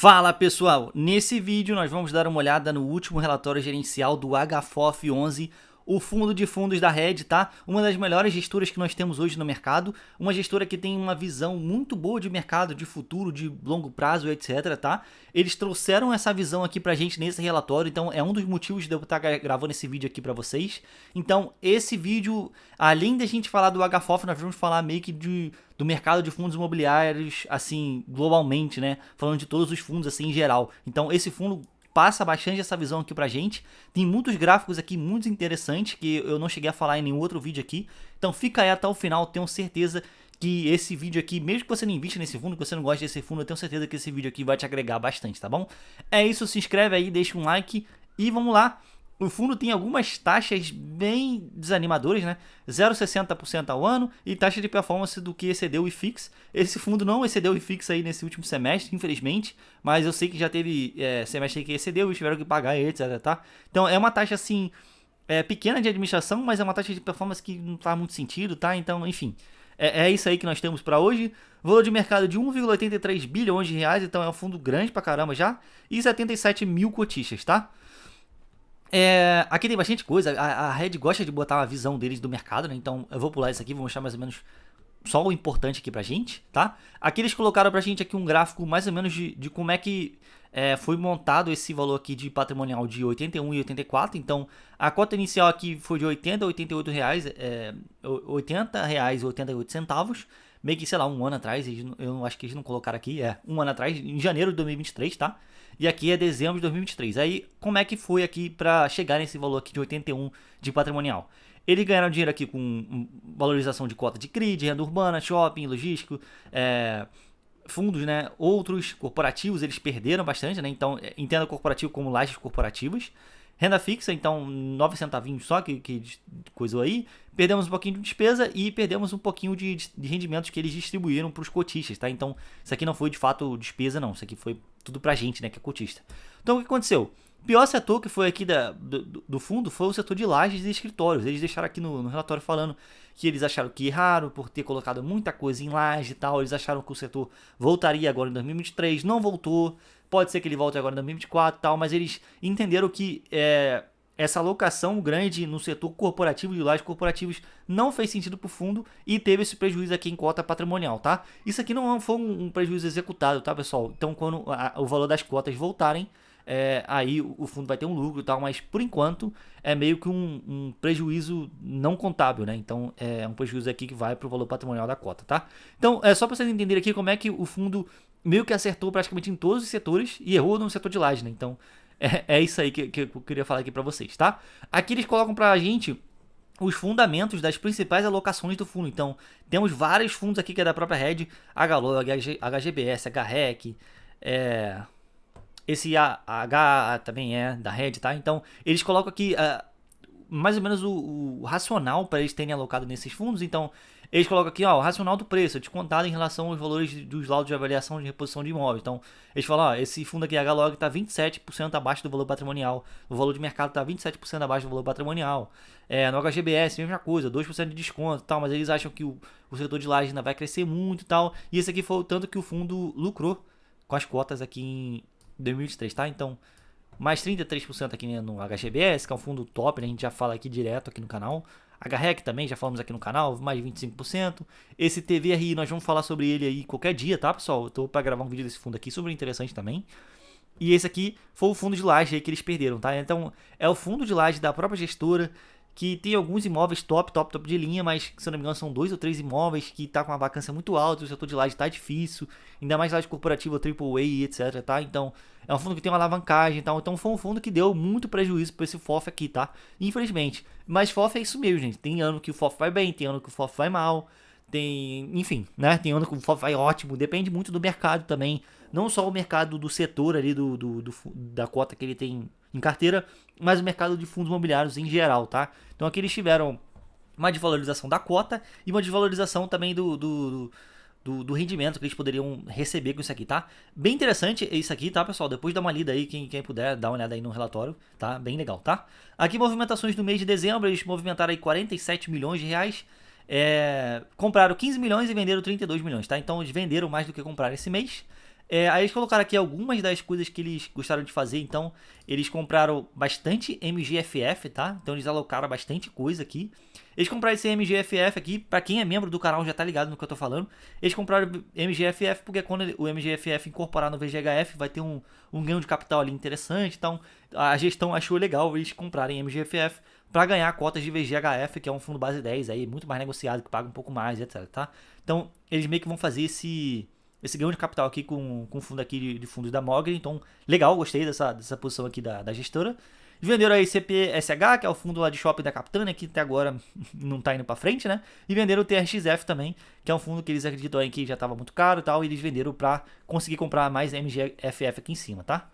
Fala pessoal, nesse vídeo nós vamos dar uma olhada no último relatório gerencial do HFOF11, o fundo de fundos da Red, tá? Uma das melhores gestoras que nós temos hoje no mercado, uma gestora que tem uma visão muito boa de mercado, de futuro, de longo prazo, etc, tá? Eles trouxeram essa visão aqui pra gente nesse relatório, então é um dos motivos de eu estar gravando esse vídeo aqui pra vocês. Então esse vídeo, além de a gente falar do HFOF, nós vamos falar meio que do mercado de fundos imobiliários, assim, globalmente, né? Falando de todos os fundos, assim, em geral. Então esse fundo passa bastante essa visão aqui pra gente. Tem muitos gráficos aqui muito interessantes que eu não cheguei a falar em nenhum outro vídeo aqui. Então fica aí até o final, tenho certeza que esse vídeo aqui, mesmo que você não invista nesse fundo, que você não gosta desse fundo, eu tenho certeza que esse vídeo aqui vai te agregar bastante, tá bom? É isso, se inscreve aí, deixa um like e vamos lá. O fundo tem algumas taxas bem desanimadoras, né? 0,60% ao ano e taxa de performance do que excedeu o IFIX. Esse fundo não excedeu o IFIX aí nesse último semestre, infelizmente, mas eu sei que já teve semestre que excedeu e tiveram que pagar, etc, tá? Então é uma taxa assim, pequena de administração, mas é uma taxa de performance que não faz muito sentido, tá? Então, enfim, é isso aí que nós temos para hoje. Valor de mercado de 1,83 bilhões de reais, então é um fundo grande pra caramba já, e 77 mil cotistas, tá? Aqui tem bastante coisa, a Red gosta de botar uma visão deles do mercado, né? Então eu vou pular isso aqui, vou mostrar mais ou menos só o importante aqui pra gente, tá? Aqui eles colocaram pra gente aqui um gráfico mais ou menos de como é que foi montado esse valor aqui de patrimonial de 81 e 84. Então a cota inicial aqui foi de 80 a 88 reais, 80 reais e 88 centavos. Meio que, sei lá, um ano atrás, eu acho que eles não colocaram aqui, um ano atrás, em janeiro de 2023, tá? E aqui é dezembro de 2023. Aí, como é que foi aqui para chegar nesse valor aqui de 81 de patrimonial? Eles ganharam dinheiro aqui com valorização de cota de CRI, de renda urbana, shopping, logístico, fundos, né? Outros corporativos, eles perderam bastante, né? Então, entenda corporativo como lajes corporativas. Renda fixa, então 9 centavinhos só que coisou aí. Perdemos um pouquinho de despesa e perdemos um pouquinho de rendimentos que eles distribuíram para os cotistas, tá? Então isso aqui não foi de fato despesa não, isso aqui foi tudo pra gente, né, que é cotista. Então o que aconteceu? O pior setor que foi aqui do fundo foi o setor de lajes e escritórios. Eles deixaram aqui no relatório falando que eles acharam que erraram por ter colocado muita coisa em laje e tal. Eles acharam que o setor voltaria agora em 2023, não voltou. Pode ser que ele volte agora em 2024 e tal, mas eles entenderam que essa alocação grande no setor corporativo de lajes corporativos não fez sentido para o fundo e teve esse prejuízo aqui em cota patrimonial, tá? Isso aqui não foi um prejuízo executado, tá, pessoal? Então, quando o valor das cotas voltarem, aí o fundo vai ter um lucro e tal, mas por enquanto é meio que um prejuízo não contábil, né? Então é um prejuízo aqui que vai para o valor patrimonial da cota, tá? Então é só para vocês entenderem aqui como é que o fundo meio que acertou praticamente em todos os setores e errou no setor de laje, né? Então é isso aí que eu queria falar aqui para vocês, tá? Aqui eles colocam pra gente os fundamentos das principais alocações do fundo. Então temos vários fundos aqui que é da própria Red, HLOG, HGBS, HREC, esse H também é da Red, tá? Então eles colocam aqui mais ou menos o racional para eles terem alocado nesses fundos. Então eles colocam aqui, ó, o racional do preço descontado em relação aos valores dos laudos de avaliação de reposição de imóvel. Então eles falam, ó, esse fundo aqui HLOG está 27% abaixo do valor patrimonial, o valor de mercado está 27% abaixo do valor patrimonial. No HGBS mesma coisa, 2% de desconto e tal, mas eles acham que o setor de laje ainda vai crescer muito e tal. E esse aqui foi o tanto que o fundo lucrou com as cotas aqui em 2023, tá? Então, mais 33% aqui no HGBS, que é um fundo top, né? A gente já fala aqui direto aqui no canal. HREC também, já falamos aqui no canal, mais 25%. Esse TVRI, nós vamos falar sobre ele aí qualquer dia, tá, pessoal? Eu tô para gravar um vídeo desse fundo aqui, super interessante também. E esse aqui foi o fundo de laje aí que eles perderam, tá? Então, é o fundo de laje da própria gestora, que tem alguns imóveis top de linha, mas se eu não me engano são 2 ou 3 imóveis que tá com uma vacância muito alta, o setor de laje tá difícil, ainda mais laje corporativa, AAA e etc, tá? Então, é um fundo que tem uma alavancagem e tal, então foi um fundo que deu muito prejuízo para esse FOF aqui, tá? Infelizmente, mas FOF é isso mesmo, gente, tem ano que o FOF vai bem, tem ano que o FOF vai mal, enfim, né? Tem ano que o FOF vai ótimo, depende muito do mercado também, não só o mercado do setor ali da cota que ele tem em carteira, mas o mercado de fundos imobiliários em geral, tá? Então aqui eles tiveram uma desvalorização da cota e uma desvalorização também do rendimento que eles poderiam receber com isso aqui, tá? Bem interessante isso aqui, tá, pessoal? Depois dá uma lida aí, quem puder, dá uma olhada aí no relatório, tá? Bem legal, tá? Aqui movimentações do mês de dezembro, eles movimentaram aí 47 milhões de reais, compraram 15 milhões e venderam 32 milhões, tá? Então eles venderam mais do que compraram esse mês. Aí eles colocaram aqui algumas das coisas que eles gostaram de fazer. Então, eles compraram bastante MGFF, tá? Então, eles alocaram bastante coisa aqui. Eles compraram esse MGFF aqui, pra quem é membro do canal já tá ligado no que eu tô falando. Eles compraram MGFF porque quando o MGFF incorporar no VGHF vai ter um ganho de capital ali interessante. Então, a gestão achou legal eles comprarem MGFF para ganhar cotas de VGHF, que é um fundo base 10 aí, muito mais negociado, que paga um pouco mais, etc, tá? Então, eles meio que vão fazer esse ganho de capital aqui com o fundo aqui de fundos da Mogri. Então, legal, gostei dessa posição aqui da gestora. Venderam aí CPSH, que é o fundo lá de shopping da Capitânia, que até agora não tá indo pra frente, né? E venderam o TRXF também, que é um fundo que eles acreditam aí que já tava muito caro e tal, e eles venderam pra conseguir comprar mais MGFF aqui em cima, tá?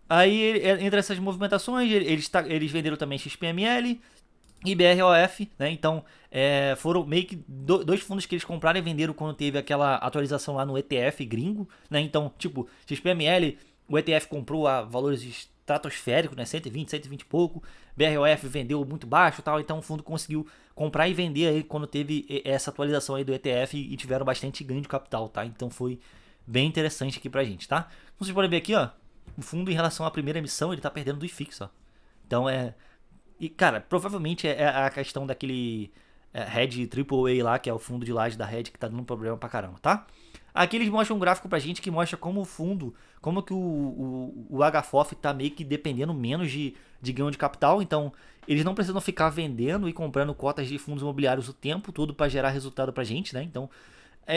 Aí, entre essas movimentações, eles venderam também XPML e BROF, né? Então, foram meio que dois fundos que eles compraram e venderam quando teve aquela atualização lá no ETF gringo, né? Então, tipo, XPML, o ETF comprou a valores estratosféricos, né? 120 e pouco. BROF vendeu muito baixo e tal, então o fundo conseguiu comprar e vender aí quando teve essa atualização aí do ETF e tiveram bastante ganho de capital, tá? Então foi bem interessante aqui pra gente, tá? Então, vocês podem ver aqui, ó, o fundo em relação à primeira emissão, ele tá perdendo do IFIX, ó. Então E, cara, provavelmente é a questão daquele Red AAA lá, que é o fundo de laje da Red, que tá dando problema pra caramba, tá? Aqui eles mostram um gráfico pra gente que mostra como o fundo, como que o HFOF tá meio que dependendo menos de ganho de capital. Então, eles não precisam ficar vendendo e comprando cotas de fundos imobiliários o tempo todo para gerar resultado pra gente, né? Então,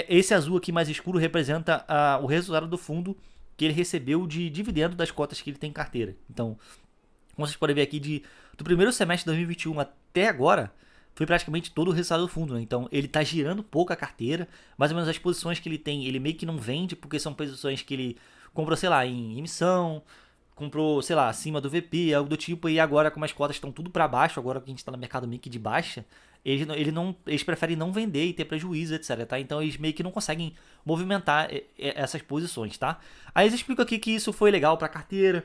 esse azul aqui mais escuro representa o resultado do fundo que ele recebeu de dividendo das cotas que ele tem em carteira. Então, como vocês podem ver aqui, do primeiro semestre de 2021 até agora, foi praticamente todo o resultado do fundo, né? Então ele tá girando pouco a carteira, mais ou menos as posições que ele tem, ele meio que não vende, porque são posições que ele comprou, sei lá, em emissão, comprou, sei lá, acima do VP, algo do tipo, e agora como as cotas estão tudo para baixo, agora que a gente tá no mercado meio que de baixa, eles preferem não vender e ter prejuízo, etc, tá? Então eles meio que não conseguem movimentar essas posições, tá? Aí eles explicam aqui que isso foi legal para a carteira,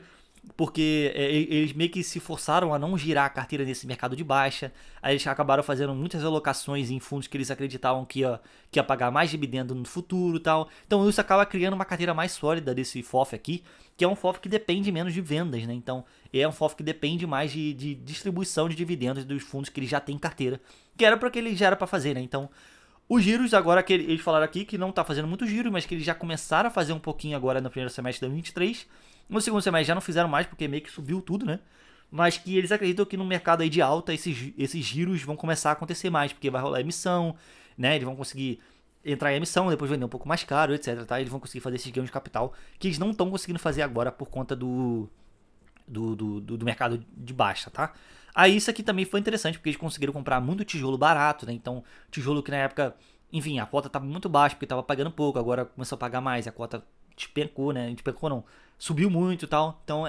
porque eles meio que se forçaram a não girar a carteira nesse mercado de baixa. Aí eles acabaram fazendo muitas alocações em fundos que eles acreditavam que ia pagar mais dividendo no futuro e tal. Então isso acaba criando uma carteira mais sólida desse FOF aqui, que é um FOF que depende menos de vendas, né? Então é um FOF que depende mais de distribuição de dividendos dos fundos que ele já tem em carteira, que era para que ele já era para fazer, né? Então os giros agora que eles falaram aqui que não está fazendo muito giro, mas que eles já começaram a fazer um pouquinho agora no primeiro semestre de 2023. No segundo semestre já não fizeram mais, porque meio que subiu tudo, né? Mas que eles acreditam que no mercado aí de alta, esses giros vão começar a acontecer mais, porque vai rolar emissão, né? Eles vão conseguir entrar em emissão, depois vender um pouco mais caro, etc, tá? Eles vão conseguir fazer esses ganhos de capital, que eles não estão conseguindo fazer agora por conta do mercado de baixa, tá? Aí isso aqui também foi interessante, porque eles conseguiram comprar muito tijolo barato, né? Então, tijolo que na época, enfim, a cota estava muito baixa, porque estava pagando pouco, agora começou a pagar mais, a cota despencou, né? Despencou não, subiu muito e tal. Então,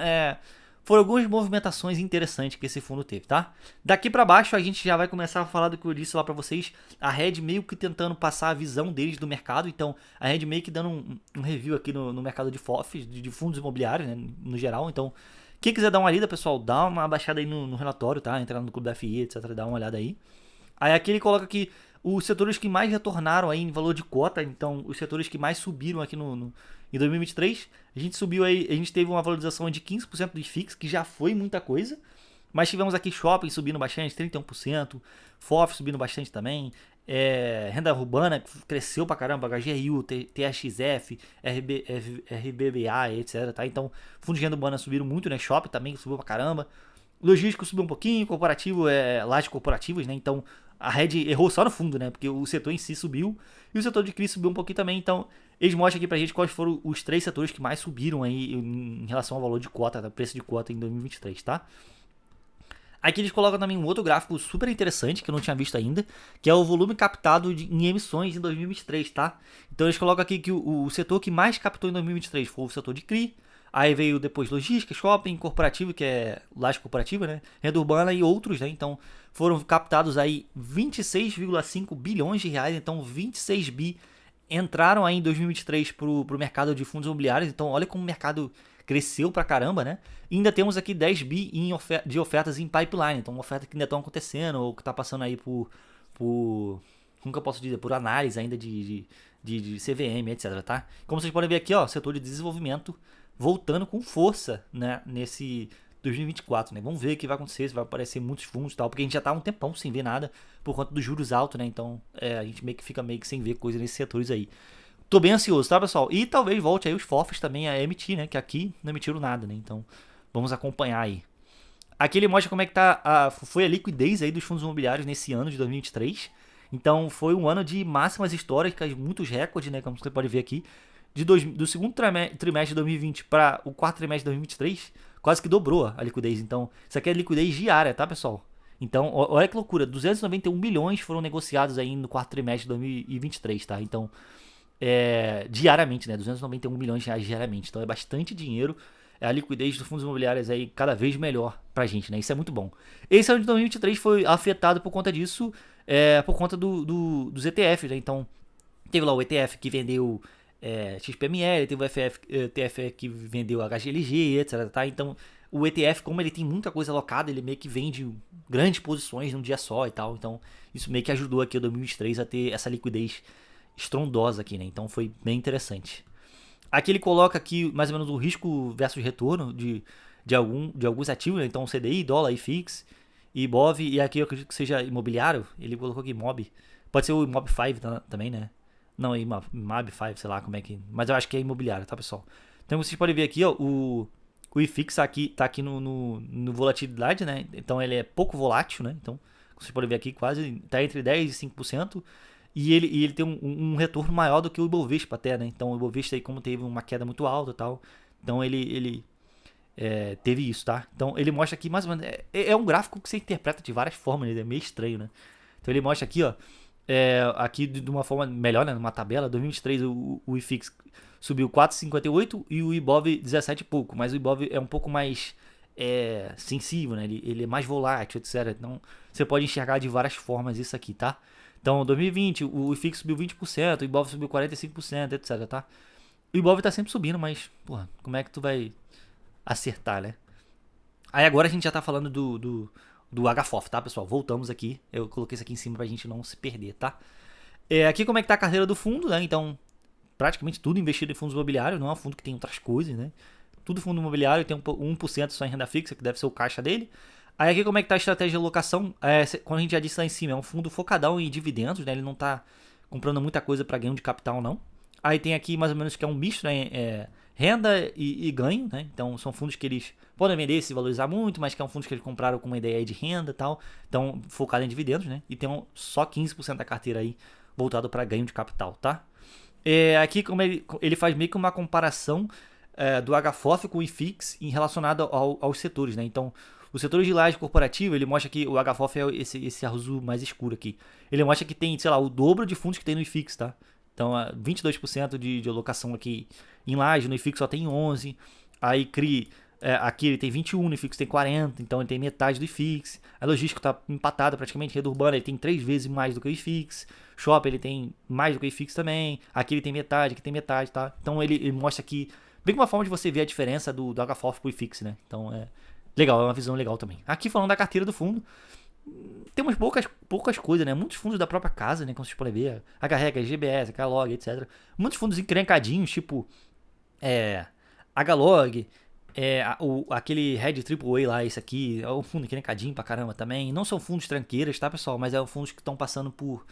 foram algumas movimentações interessantes que esse fundo teve, tá? Daqui para baixo a gente já vai começar a falar do que eu disse lá para vocês, a Red meio que tentando passar a visão deles do mercado. Então, a Red meio que dando um review aqui no mercado de FOFs, de fundos imobiliários, né, no geral. Então, quem quiser dar uma lida, pessoal, dá uma baixada aí no relatório, tá? Entra no Clube da FI, etc, dá uma olhada aí. Aí aqui ele coloca que os setores que mais retornaram aí em valor de cota, então os setores que mais subiram aqui em 2023, a gente subiu aí, a gente teve uma valorização de 15% do IFIX, que já foi muita coisa, mas tivemos aqui shopping subindo bastante, 31%, FOF subindo bastante também, renda urbana que cresceu pra caramba, HGRU, TXF, RBBA, etc, tá? Então, fundos de renda urbana subiram muito, né? Shopping também subiu pra caramba. Logístico subiu um pouquinho, corporativo, lajes corporativas, né? Então, a Red errou só no fundo, né? Porque o setor em si subiu e o setor de CRI subiu um pouquinho também. Então, eles mostram aqui pra gente quais foram os 3 setores que mais subiram aí em relação ao valor de cota, preço de cota em 2023, tá? Aqui eles colocam também um outro gráfico super interessante que eu não tinha visto ainda, que é o volume captado em emissões em 2023, tá? Então eles colocam aqui que o setor que mais captou em 2023 foi o setor de CRI. Aí veio depois logística, shopping, corporativo, que é laje corporativa, né? Renda urbana e outros, né? Então foram captados aí 26,5 bilhões de reais, então 26 bi entraram aí em 2023 pro mercado de fundos imobiliários. Então olha como o mercado cresceu pra caramba, né? E ainda temos aqui 10 bi de ofertas em pipeline, então ofertas que ainda estão acontecendo ou que tá passando aí por como que eu posso dizer, por análise ainda de CVM, etc, tá? Como vocês podem ver aqui, ó, setor de desenvolvimento voltando com força, né, nesse 2024, né? Vamos ver o que vai acontecer, se vai aparecer muitos fundos e tal, porque a gente já tá há um tempão sem ver nada por conta dos juros altos, né? Então, a gente fica meio que sem ver coisa nesses setores aí. Tô bem ansioso, tá, pessoal? E talvez volte aí os FOFs também a emitir, né? Que aqui não emitiram nada, né? Então, vamos acompanhar aí. Aqui ele mostra como é que foi a liquidez aí dos fundos imobiliários nesse ano de 2023. Então, foi um ano de máximas históricas, muitos recordes, né? Como você pode ver aqui. Do segundo trimestre de 2020 para o quarto trimestre de 2023, quase que dobrou a liquidez. Então, isso aqui é liquidez diária, tá, pessoal? Então, olha que loucura. 291 bilhões foram negociados aí no quarto trimestre de 2023, tá? Então, diariamente, né? 291 bilhões de reais diariamente. Então, é bastante dinheiro. A liquidez dos fundos imobiliários aí cada vez melhor pra gente, né? Isso é muito bom. Esse ano de 2023 foi afetado por conta disso, por conta dos ETFs, né? Então, teve lá o ETF que vendeu XPML, teve o ETF que vendeu HGLG, etc, tá? Então, o ETF, como ele tem muita coisa alocada, ele meio que vende grandes posições num dia só e tal. Então, isso meio que ajudou aqui o 2023 a ter essa liquidez estrondosa aqui, né? Então, foi bem interessante. Aqui ele coloca aqui mais ou menos o risco versus retorno de alguns ativos, né? Então CDI, dólar, IFIX, IBOV, e aqui eu acredito que seja imobiliário, ele colocou aqui IMOB. Pode ser o IMOB 5 também, né? Não, IMAB 5, sei lá como é que... Mas eu acho que é imobiliário, tá, pessoal? Então vocês podem ver aqui, ó, o IFIX tá aqui no volatilidade, né? Então ele é pouco volátil, né? Então vocês podem ver aqui, quase tá entre 10% e 5%. E ele tem um retorno maior do que o Ibovespa até, né? Então o Ibovespa aí, como teve uma queda muito alta e tal, então ele teve isso, tá? Então ele mostra aqui mais ou menos, é um gráfico que você interpreta de várias formas, ele é meio estranho, né? Então ele mostra aqui, ó, aqui de uma forma melhor, né? Numa tabela, 2023 o IFIX subiu 4,58 e o Ibov 17 e pouco, mas o Ibov é um pouco mais sensível, né? Ele é mais volátil, etc. Então você pode enxergar de várias formas isso aqui, tá? Então, 2020, o IFIX subiu 20%, o Ibov subiu 45%, etc, tá? O Ibov tá sempre subindo, mas, porra, como é que tu vai acertar, né? Aí agora a gente já tá falando do HFOF, tá, pessoal? Voltamos aqui. Eu coloquei isso aqui em cima pra gente não se perder, tá? Aqui como é que tá a carteira do fundo, né? Então, praticamente tudo investido em fundos imobiliários, não é um fundo que tem outras coisas, né? Tudo fundo imobiliário, tem 1% só em renda fixa, que deve ser o caixa dele. Aí aqui como é que tá a estratégia de alocação? Como a gente já disse lá em cima, é um fundo focadão em dividendos, né? Ele não tá comprando muita coisa para ganho de capital, não. Aí tem aqui mais ou menos que é um misto, né? Renda e ganho, né? Então são fundos que eles podem vender e se valorizar muito, mas que é um fundo que eles compraram com uma ideia de renda e tal. Então focado em dividendos, né? E tem só 15% da carteira aí voltado para ganho de capital, tá? Aqui como ele faz meio que uma comparação do HFOF com o IFIX em relacionado aos setores, né? Então o setor de laje corporativa, ele mostra que o HFOF é esse azul mais escuro aqui. Ele mostra que tem, sei lá, o dobro de fundos que tem no IFIX, tá? Então, 22% de alocação aqui em laje, no IFIX só tem 11%. Aí CRI, aqui ele tem 21%, no IFIX tem 40%, então ele tem metade do IFIX. A logística está empatada praticamente, rede urbana ele tem 3 vezes mais do que o IFIX. Shopping ele tem mais do que o IFIX também. Aqui ele tem metade, aqui tem metade, tá? Então ele mostra aqui, bem que uma forma de você ver a diferença do HFOF pro IFIX, né? Então legal, é uma visão legal também. Aqui falando da carteira do fundo, temos poucas coisas, né? Muitos fundos da própria casa, né? Como vocês podem ver, HREG, GBS, HLOG, etc. Muitos fundos encrencadinhos, tipo HLOG, aquele Red AAA lá, esse aqui, é um fundo encrencadinho pra caramba também. Não são fundos tranqueiras, tá, pessoal? Mas fundos que estão passando por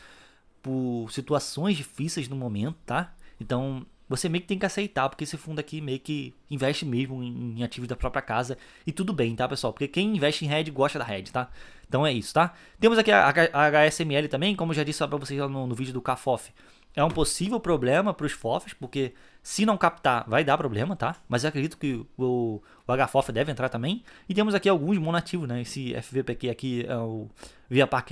situações difíceis no momento, tá? Então você meio que tem que aceitar, porque esse fundo aqui meio que investe mesmo em ativos da própria casa. E tudo bem, tá, pessoal? Porque quem investe em Red gosta da Red, tá? Então é isso, tá? Temos aqui a HSML também, como eu já disse para vocês lá no vídeo do CAFOF. É um possível problema para os FOFs, porque se não captar, vai dar problema, tá? Mas eu acredito que o HFOF deve entrar também. E temos aqui alguns monativos, né? Esse FVPQ aqui é o Via Park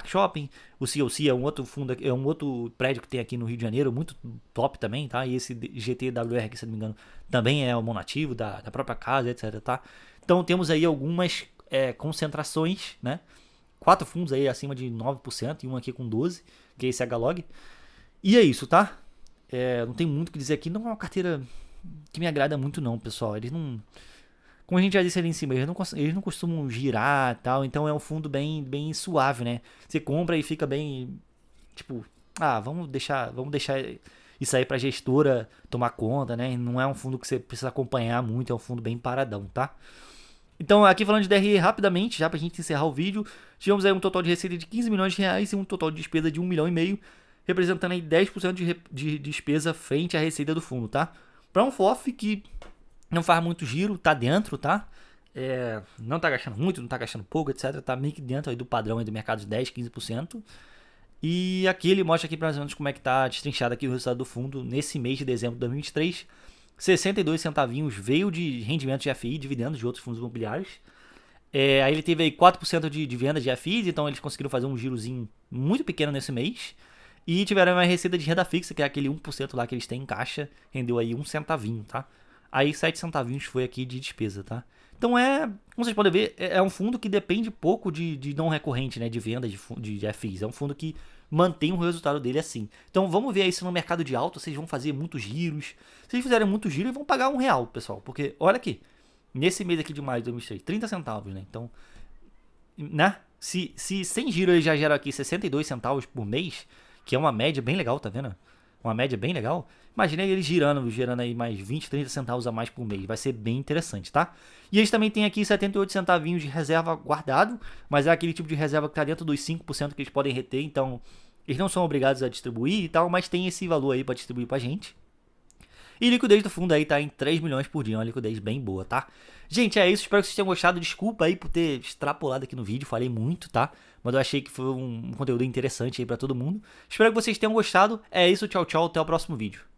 Shopping. O COC é um outro fundo, é um outro prédio que tem aqui no Rio de Janeiro, muito top também, tá? E esse GTWR aqui, se não me engano, também é o monativo da própria casa, etc, tá? Então temos aí algumas concentrações, né? 4 fundos aí acima de 9% e um aqui com 12%, que é esse HLOG. E é isso, tá? Não tem muito o que dizer aqui. Não é uma carteira que me agrada muito não, pessoal. Eles não... Como a gente já disse ali em cima, eles não costumam girar e tal. Então é um fundo bem suave, né? Você compra e fica bem... Tipo, vamos deixar isso aí pra gestora tomar conta, né? Não é um fundo que você precisa acompanhar muito, é um fundo bem paradão, tá? Então, aqui falando de DRE rapidamente, já pra gente encerrar o vídeo, tivemos aí um total de receita de 15 milhões de reais e um total de despesa de 1,5 milhão, representando aí 10% de despesa frente à receita do fundo, tá? Para um FOF que não faz muito giro, tá dentro, tá? Não tá gastando muito, não tá gastando pouco, etc. Tá meio que dentro aí do padrão aí do mercado de 10, 15%. E aqui ele mostra aqui mais ou menos como é que tá destrinchado aqui o resultado do fundo nesse mês de dezembro de 2023. 62 centavinhos veio de rendimento de FI, dividendos de outros fundos imobiliários. Aí ele teve aí 4% de vendas de FIs, então eles conseguiram fazer um girozinho muito pequeno nesse mês. E tiveram uma receita de renda fixa, que é aquele 1% lá que eles têm em caixa, rendeu aí 1 centavinho, tá? Aí 7 centavinhos foi aqui de despesa, tá? Então como vocês podem ver, é um fundo que depende pouco de não recorrente, né, de venda de FIs. É um fundo que mantém o resultado dele assim. Então vamos ver aí se no mercado de alta vocês vão fazer muitos giros. Se vocês fizerem muitos giros, vão pagar R$1, pessoal. Porque olha aqui, nesse mês aqui de maio de 2023, 30 centavos, né? Então, né? Se 100 giros ele já gera aqui 62 centavos por mês, que é uma média bem legal, tá vendo? Uma média bem legal. Imagina eles gerando aí mais 20, 30 centavos a mais por mês. Vai ser bem interessante, tá? E eles também têm aqui 78 centavinhos de reserva guardado, mas é aquele tipo de reserva que está dentro dos 5% que eles podem reter, então eles não são obrigados a distribuir e tal, mas tem esse valor aí para distribuir pra gente. E a liquidez do fundo aí tá em 3 milhões por dia, uma liquidez bem boa, tá? Gente, é isso, espero que vocês tenham gostado. Desculpa aí por ter extrapolado aqui no vídeo, falei muito, tá? Mas eu achei que foi um conteúdo interessante aí pra todo mundo. Espero que vocês tenham gostado. É isso, tchau, tchau, até o próximo vídeo.